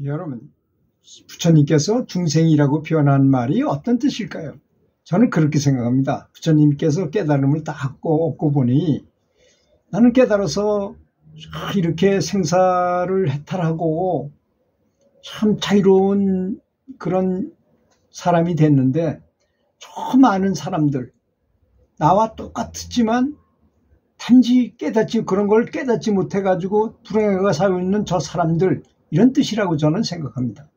여러분, 부처님께서 중생이라고 표현한 말이 어떤 뜻일까요? 저는 그렇게 생각합니다. 부처님께서 깨달음을 딱 얻고 보니 나는 깨달아서 이렇게 생사를 해탈하고 참 자유로운 그런 사람이 됐는데 저 많은 사람들, 나와 똑같지만 단지 그런 걸 깨닫지 못해가지고 불행해가 살고 있는 저 사람들, 이런 뜻이라고 저는 생각합니다.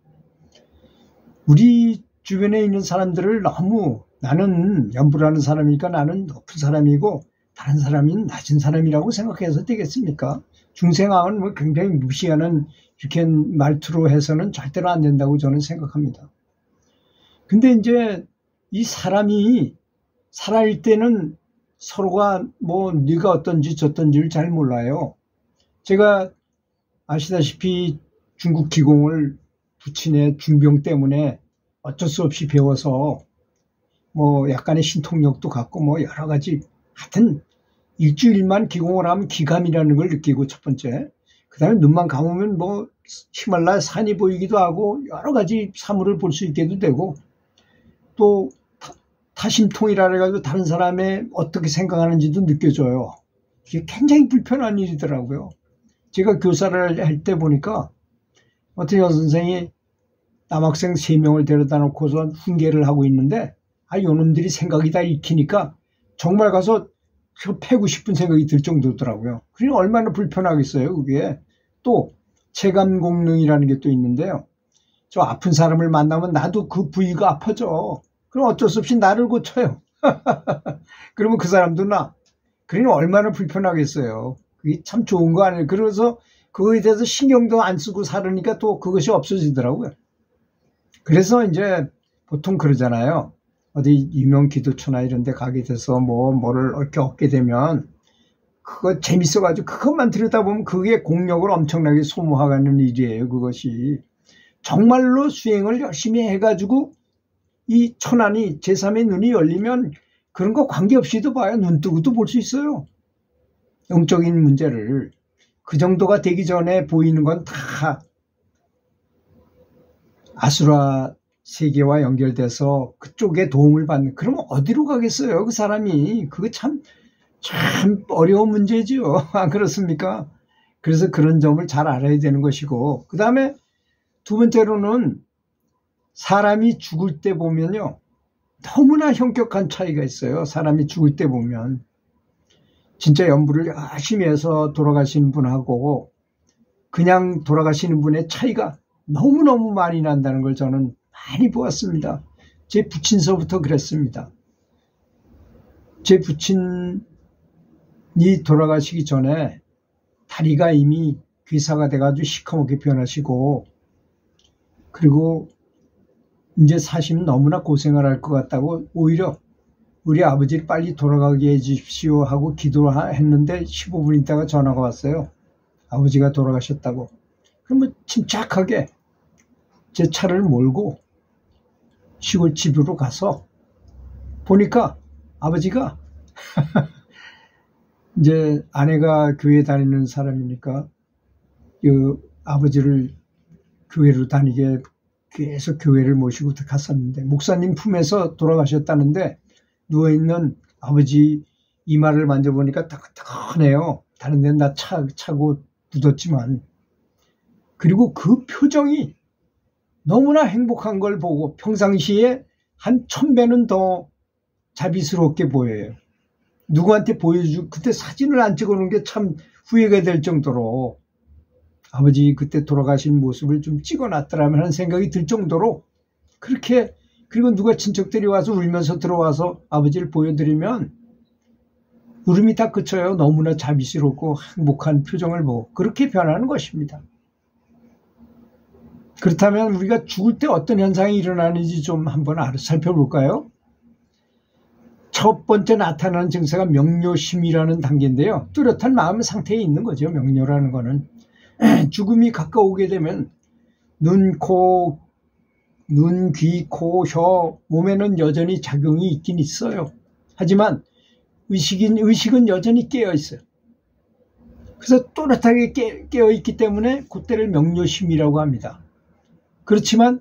우리 주변에 있는 사람들을 너무 나는 연불하는 사람이니까 나는 높은 사람이고 다른 사람은 낮은 사람이라고 생각해서 되겠습니까? 중생왕은 뭐 굉장히 무시하는 이렇게 말투로 해서는 절대로 안 된다고 저는 생각합니다. 근데 이제 이 사람이 살아있을 때는 서로가 뭐 네가 어떤지 저떤지를 잘 몰라요. 제가 아시다시피 중국 기공을 부친의 중병 때문에 어쩔 수 없이 배워서 뭐 약간의 신통력도 갖고 뭐 여러 가지, 하여튼 일주일만 기공을 하면 기감이라는 걸 느끼고, 첫 번째. 그 다음에 눈만 감으면 뭐 히말라야 산이 보이기도 하고 여러 가지 사물을 볼 수 있게도 되고, 또 타심통이라 해가지고 다른 사람의 어떻게 생각하는지도 느껴져요. 이게 굉장히 불편한 일이더라고요. 제가 교사를 할 때 보니까 어떤 여선생이 남학생 3명을 데려다 놓고서 훈계를 하고 있는데, 요놈들이 생각이 다 익히니까 정말 가서 패고 싶은 생각이 들 정도더라고요. 그러니 얼마나 불편하겠어요, 그게. 또 체감공능이라는 게 또 있는데요. 저 아픈 사람을 만나면 나도 그 부위가 아파져. 그럼 어쩔 수 없이 나를 고쳐요. 그러면 그 사람도 나. 그러니 얼마나 불편하겠어요. 그게 참 좋은 거 아니에요. 그래서 그거에 대해서 신경도 안 쓰고 살으니까 또 그것이 없어지더라고요. 그래서 이제 보통 그러잖아요. 어디 유명 기도처나 이런 데 가게 돼서 뭐를 이렇게 얻게 되면 그거 재밌어가지고 그것만 들여다보면 그게 공력을 엄청나게 소모하는 일이에요. 그것이 정말로 수행을 열심히 해가지고 이 천안이 제3의 눈이 열리면 그런 거 관계없이도 봐요. 눈 뜨고도 볼 수 있어요. 영적인 문제를. 그 정도가 되기 전에 보이는 건 다 아수라 세계와 연결돼서 그쪽에 도움을 받는. 그러면 어디로 가겠어요, 그 사람이. 그거 참 어려운 문제죠. 안 그렇습니까? 그래서 그런 점을 잘 알아야 되는 것이고, 그 다음에 두 번째로는 사람이 죽을 때 보면요, 너무나 현격한 차이가 있어요. 사람이 죽을 때 보면 진짜 연부를 열심히 해서 돌아가시는 분하고 그냥 돌아가시는 분의 차이가 너무너무 많이 난다는 걸 저는 많이 보았습니다. 제 부친서부터 그랬습니다. 제 부친이 돌아가시기 전에 다리가 이미 괴사가 돼가지고 시커멓게 변하시고, 그리고 이제 사시면 너무나 고생을 할 것 같다고 오히려 우리 아버지를 빨리 돌아가게 해주십시오 하고 기도를 했는데 15분 있다가 전화가 왔어요. 아버지가 돌아가셨다고. 그러면 침착하게 제 차를 몰고 시골집으로 가서 보니까 아버지가 이제 아내가 교회 다니는 사람이니까 그 아버지를 교회로 다니게 계속 교회를 모시고 갔었는데, 목사님 품에서 돌아가셨다는데 누워있는 아버지 이마를 만져보니까 따끈따끈해요. 다른 데는 다 차고 묻었지만. 그리고 그 표정이 너무나 행복한 걸 보고 평상시에 한 1000배는 더 자비스럽게 보여요. 누구한테 그때 사진을 안 찍어놓은 게 참 후회가 될 정도로, 아버지 그때 돌아가신 모습을 좀 찍어놨더라면 하는 생각이 들 정도로 그렇게. 그리고 누가 친척들이 와서 울면서 들어와서 아버지를 보여드리면 울음이 다 그쳐요. 너무나 자비스럽고 행복한 표정을 보고 그렇게 변하는 것입니다. 그렇다면 우리가 죽을 때 어떤 현상이 일어나는지 좀 한번 살펴볼까요? 첫 번째 나타나는 증세가 명료심이라는 단계인데요. 뚜렷한 마음 상태에 있는 거죠. 명료라는 거는 죽음이 가까우게 되면 눈, 귀, 코, 혀, 몸에는 여전히 작용이 있긴 있어요. 하지만 의식은 여전히 깨어 있어요. 그래서 또렷하게 깨어 있기 때문에 그때를 명료심이라고 합니다. 그렇지만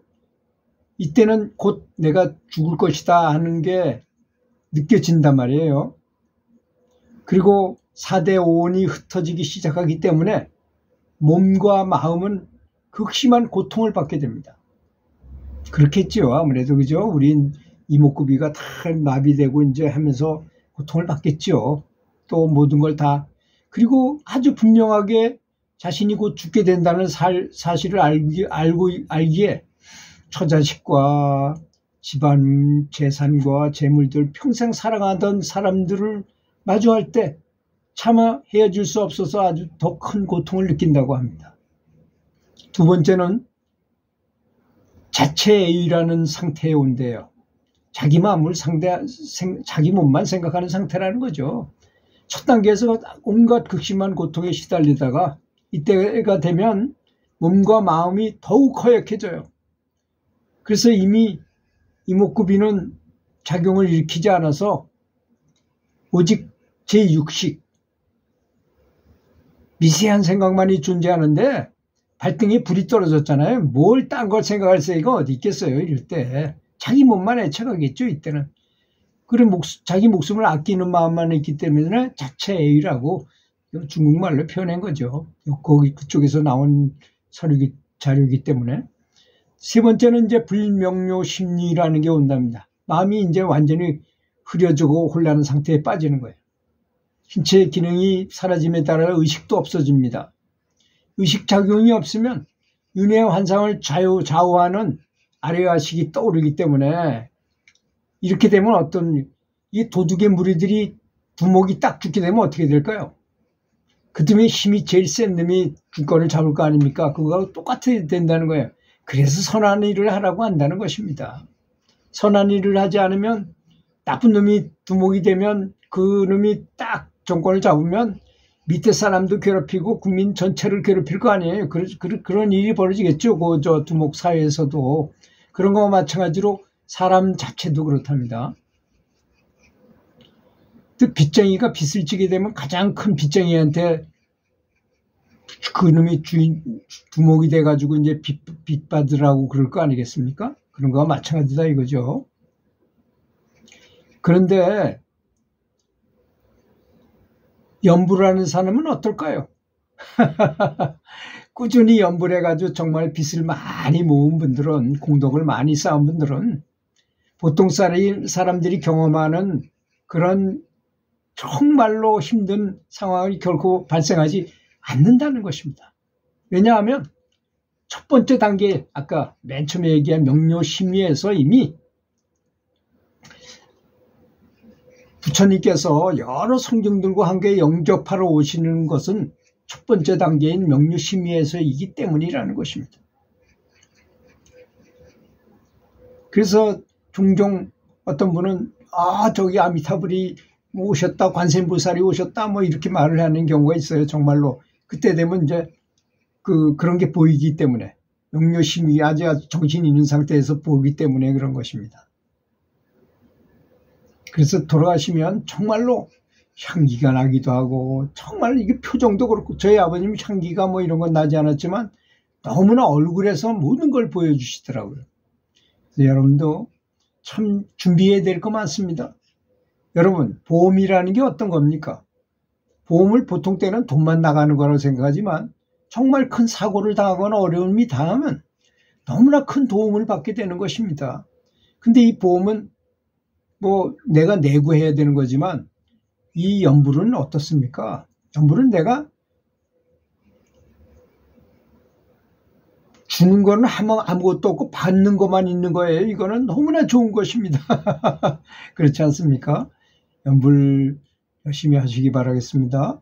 이때는 곧 내가 죽을 것이다 하는 게 느껴진단 말이에요. 그리고 4대 오온이 흩어지기 시작하기 때문에 몸과 마음은 극심한 고통을 받게 됩니다. 그렇겠죠. 아무래도 그죠. 우린 이목구비가 다 마비되고 이제 하면서 고통을 받겠죠. 또 모든 걸 다. 그리고 아주 분명하게 자신이 곧 죽게 된다는 사실을 알기에 처자식과 집안 재산과 재물들 평생 사랑하던 사람들을 마주할 때 차마 헤어질 수 없어서 아주 더 큰 고통을 느낀다고 합니다. 두 번째는 자체애유라는 상태에 온대요. 자기 마음을 자기 몸만 생각하는 상태라는 거죠. 첫 단계에서 온갖 극심한 고통에 시달리다가 이때가 되면 몸과 마음이 더욱 허약해져요. 그래서 이미 이목구비는 작용을 일으키지 않아서 오직 제6식 미세한 생각만이 존재하는데 발등에 불이 떨어졌잖아요. 뭘 딴 걸 생각할 새가 어디 있겠어요. 이럴 때 자기 몸만 애착하겠죠. 이때는. 그리고 자기 목숨을 아끼는 마음만 있기 때문에 자체애유라고 중국말로 표현한 거죠. 거기 그쪽에서 나온 자료이기 때문에. 세 번째는 이제 불명료 심리라는 게 온답니다. 마음이 이제 완전히 흐려지고 혼란한 상태에 빠지는 거예요. 신체의 기능이 사라짐에 따라 의식도 없어집니다. 의식작용이 없으면 윤회 환상을 좌우하는 아래의식이 떠오르기 때문에 이렇게 되면 이 도둑의 무리들이 두목이 딱 죽게 되면 어떻게 될까요? 그쯤에 힘이 제일 센 놈이 주권을 잡을 거 아닙니까? 그거하고 똑같이 된다는 거예요. 그래서 선한 일을 하라고 한다는 것입니다. 선한 일을 하지 않으면 나쁜 놈이 두목이 되면 그 놈이 딱 정권을 잡으면 밑에 사람도 괴롭히고 국민 전체를 괴롭힐 거 아니에요. 그런 일이 벌어지겠죠. 저 두목 사회에서도. 그런 거와 마찬가지로 사람 자체도 그렇답니다. 또 빚쟁이가 빚을 지게 되면 가장 큰 빚쟁이한테 그놈이 두목이 돼가지고 이제 빚 받으라고 그럴 거 아니겠습니까? 그런 거와 마찬가지다 이거죠. 그런데 연불을 하는 사람은 어떨까요? 꾸준히 연불 해가지고 정말 빚을 많이 모은 분들은, 공덕을 많이 쌓은 분들은 보통 사람들이 경험하는 그런 정말로 힘든 상황이 결코 발생하지 않는다는 것입니다. 왜냐하면 첫 번째 단계, 아까 맨 처음에 얘기한 명료심리에서 이미 부처님께서 여러 성경들과 함께 영접하러 오시는 것은 첫 번째 단계인 명료심리에서이기 때문이라는 것입니다. 그래서 종종 어떤 분은 저기 아미타불이 오셨다, 관세음보살이 오셨다 뭐 이렇게 말을 하는 경우가 있어요. 정말로 그때 되면 이제 그런 게 보이기 때문에, 명료심이 아주 정신이 있는 상태에서 보이기 때문에 그런 것입니다. 그래서 돌아가시면 정말로 향기가 나기도 하고, 정말 이게 표정도 그렇고, 저희 아버님 향기가 뭐 이런 건 나지 않았지만 너무나 얼굴에서 모든 걸 보여주시더라고요. 그래서 여러분도 참 준비해야 될 거 많습니다. 여러분, 보험이라는 게 어떤 겁니까? 보험을 보통 때는 돈만 나가는 거라고 생각하지만 정말 큰 사고를 당하거나 어려움이 당하면 너무나 큰 도움을 받게 되는 것입니다. 근데 이 보험은 뭐 내가 내고해야 되는 거지만 이 연불은 어떻습니까? 연불은 내가 주는 거는 아무것도 없고 받는 것만 있는 거예요. 이거는 너무나 좋은 것입니다. 그렇지 않습니까? 연불 열심히 하시기 바라겠습니다.